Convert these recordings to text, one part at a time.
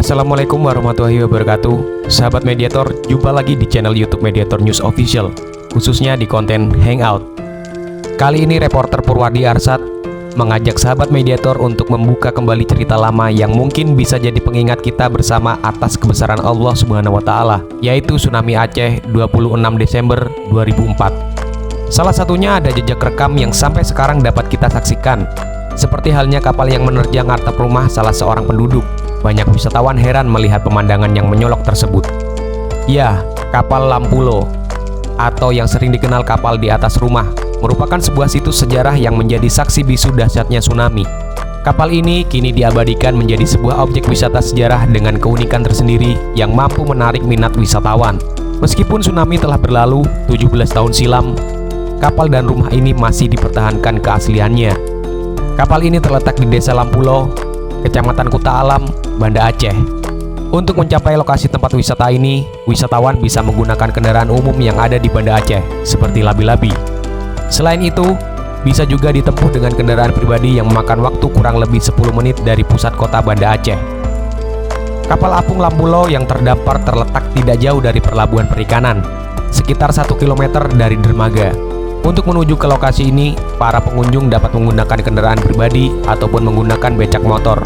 Assalamualaikum warahmatullahi wabarakatuh. Sahabat Mediator, jumpa lagi di channel YouTube Mediator News Official, khususnya di konten Hangout. Kali ini reporter Purwardi Arsad mengajak sahabat Mediator untuk membuka kembali cerita lama yang mungkin bisa jadi pengingat kita bersama atas kebesaran Allah Subhanahu wa Ta'ala, yaitu tsunami Aceh 26 Desember 2004. Salah satunya ada jejak rekam yang sampai sekarang dapat kita saksikan, seperti halnya kapal yang menerjang atap rumah salah seorang penduduk. Banyak wisatawan heran melihat pemandangan yang menyolok tersebut. Ya, kapal Lampulo, atau yang sering dikenal kapal di atas rumah, merupakan sebuah situs sejarah yang menjadi saksi bisu dahsyatnya tsunami. Kapal ini kini diabadikan menjadi sebuah objek wisata sejarah dengan keunikan tersendiri yang mampu menarik minat wisatawan. Meskipun tsunami telah berlalu 17 tahun silam, kapal dan rumah ini masih dipertahankan keasliannya. Kapal ini terletak di Desa Lampulo, Kecamatan Kuta Alam, Banda Aceh. Untuk mencapai lokasi tempat wisata ini, wisatawan bisa menggunakan kendaraan umum yang ada di Banda Aceh, seperti labi-labi. Selain itu, bisa juga ditempuh dengan kendaraan pribadi yang memakan waktu kurang lebih 10 menit dari pusat kota Banda Aceh. Kapal apung Lampulo yang terdampar terletak tidak jauh dari pelabuhan perikanan, sekitar 1 km dari dermaga. Untuk menuju ke lokasi ini, para pengunjung dapat menggunakan kendaraan pribadi ataupun menggunakan becak motor.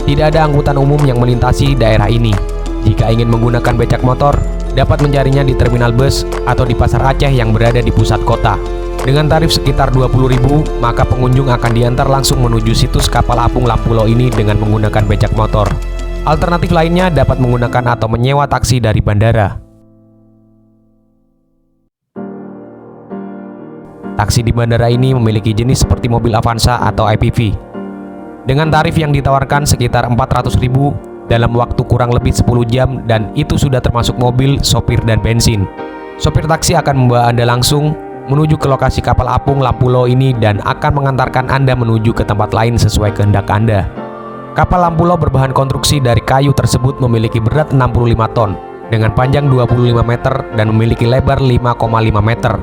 Tidak ada angkutan umum yang melintasi daerah ini. Jika ingin menggunakan becak motor, dapat mencarinya di terminal bus atau di Pasar Aceh yang berada di pusat kota. Dengan tarif sekitar 20.000, maka pengunjung akan diantar langsung menuju situs kapal apung Lampulo ini dengan menggunakan becak motor. Alternatif lainnya dapat menggunakan atau menyewa taksi dari bandara. Taksi di bandara ini memiliki jenis seperti mobil Avanza atau IPV. Dengan tarif yang ditawarkan sekitar 400.000 dalam waktu kurang lebih 10 jam, dan itu sudah termasuk mobil, sopir, dan bensin. Sopir taksi akan membawa Anda langsung menuju ke lokasi kapal apung Lampulo ini dan akan mengantarkan Anda menuju ke tempat lain sesuai kehendak Anda. Kapal Lampulo berbahan konstruksi dari kayu tersebut memiliki berat 65 ton dengan panjang 25 meter dan memiliki lebar 5,5 meter.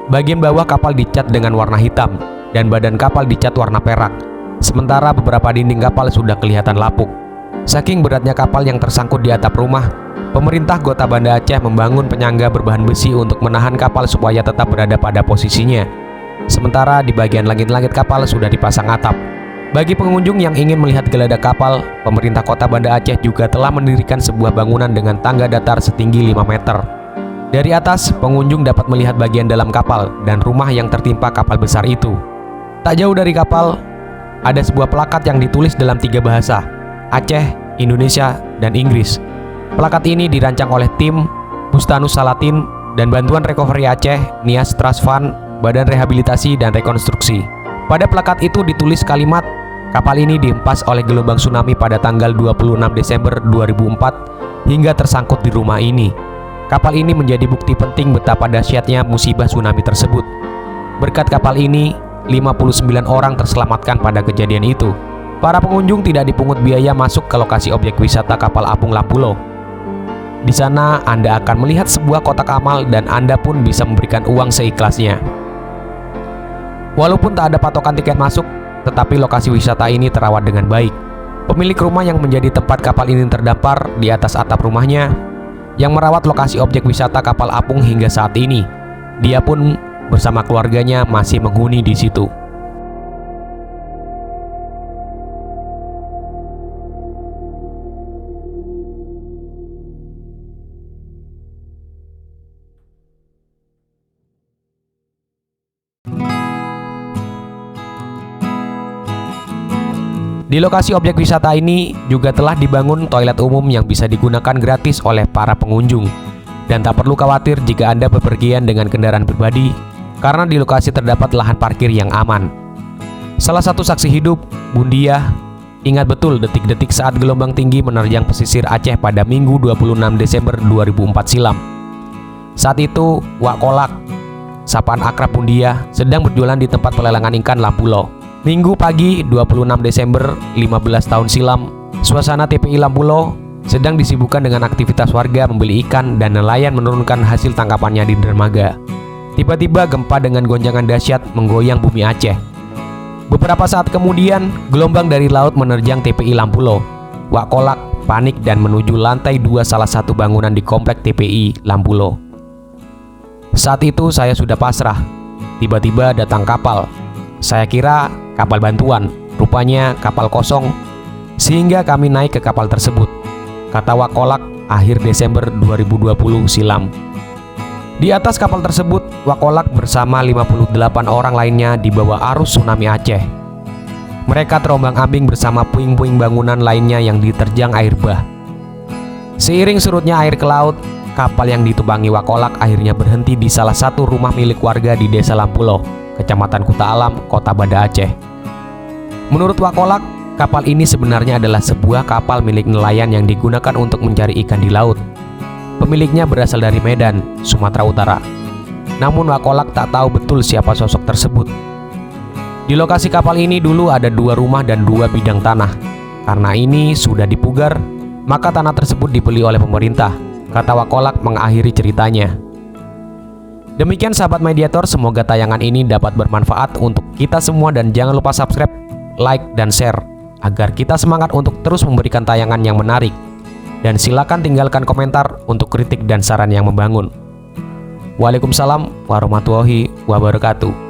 Bagian bawah kapal dicat dengan warna hitam dan badan kapal dicat warna perak. Sementara beberapa dinding kapal sudah kelihatan lapuk. Saking beratnya kapal yang tersangkut di atap rumah, pemerintah Kota Banda Aceh membangun penyangga berbahan besi untuk menahan kapal supaya tetap berada pada posisinya. Sementara di bagian langit-langit kapal sudah dipasang atap. Bagi pengunjung yang ingin melihat geladak kapal, pemerintah Kota Banda Aceh juga telah mendirikan sebuah bangunan dengan tangga datar setinggi 5 meter. Dari atas, pengunjung dapat melihat bagian dalam kapal dan rumah yang tertimpa kapal besar itu. Tak jauh dari kapal, ada sebuah plakat yang ditulis dalam 3 bahasa, Aceh, Indonesia, dan Inggris. Plakat ini dirancang oleh tim Bustanus Salatin dan Bantuan Recovery Aceh, Nias Trust Fund, Badan Rehabilitasi dan Rekonstruksi. Pada plakat itu ditulis kalimat, kapal ini dihempas oleh gelombang tsunami pada tanggal 26 Desember 2004 hingga tersangkut di rumah ini. Kapal ini menjadi bukti penting betapa dahsyatnya musibah tsunami tersebut. Berkat kapal ini, 59 orang terselamatkan pada kejadian itu. Para pengunjung tidak dipungut biaya masuk ke lokasi objek wisata kapal apung Lampulo. Di sana, Anda akan melihat sebuah kotak amal dan Anda pun bisa memberikan uang seikhlasnya. Walaupun tak ada patokan tiket masuk, tetapi lokasi wisata ini terawat dengan baik. Pemilik rumah yang menjadi tempat kapal ini terdampar di atas atap rumahnya, yang merawat lokasi objek wisata kapal apung hingga saat ini. Dia pun bersama keluarganya masih menghuni di situ. Di lokasi objek wisata ini juga telah dibangun toilet umum yang bisa digunakan gratis oleh para pengunjung. Dan tak perlu khawatir jika Anda bepergian dengan kendaraan pribadi, karena di lokasi terdapat lahan parkir yang aman. Salah satu saksi hidup, Bundia, ingat betul detik-detik saat gelombang tinggi menerjang pesisir Aceh pada Minggu 26 Desember 2004 silam. Saat itu, Wak Kolak, sapaan akrab Bundia, sedang berjualan di tempat pelelangan ikan Lampulo. Minggu pagi 26 Desember 15 tahun silam, suasana TPI Lampulo sedang disibukkan dengan aktivitas warga membeli ikan dan nelayan menurunkan hasil tangkapannya di dermaga. Tiba-tiba gempa dengan gonjangan dahsyat menggoyang bumi Aceh. Beberapa saat kemudian, gelombang dari laut menerjang TPI Lampulo. Wak Kolak panik dan menuju lantai 2 salah satu bangunan di komplek TPI Lampulo. Saat itu saya sudah pasrah. Tiba-tiba datang kapal. Saya kira kapal bantuan, rupanya kapal kosong, sehingga kami naik ke kapal tersebut, kata Wakolak akhir Desember 2020 silam. Di atas kapal tersebut, Wakolak bersama 58 orang lainnya di bawah arus tsunami Aceh. Mereka terombang-ambing bersama puing-puing bangunan lainnya yang diterjang air bah. Seiring surutnya air ke laut, kapal yang ditumpangi Wakolak akhirnya berhenti di salah satu rumah milik warga di Desa Lampulo, Kecamatan Kuta Alam, Kota Banda Aceh. Menurut Wakolak, kapal ini sebenarnya adalah sebuah kapal milik nelayan yang digunakan untuk mencari ikan di laut. Pemiliknya berasal dari Medan, Sumatera Utara. Namun Wakolak tak tahu betul siapa sosok tersebut. Di lokasi kapal ini dulu ada 2 rumah dan 2 bidang tanah. Karena ini sudah dipugar, maka tanah tersebut dibeli oleh pemerintah, kata Wakolak mengakhiri ceritanya. Demikian sahabat Mediator, semoga tayangan ini dapat bermanfaat untuk kita semua dan jangan lupa subscribe, like, dan share agar kita semangat untuk terus memberikan tayangan yang menarik. Dan silakan tinggalkan komentar untuk kritik dan saran yang membangun. Waalaikumsalam warahmatullahi wabarakatuh.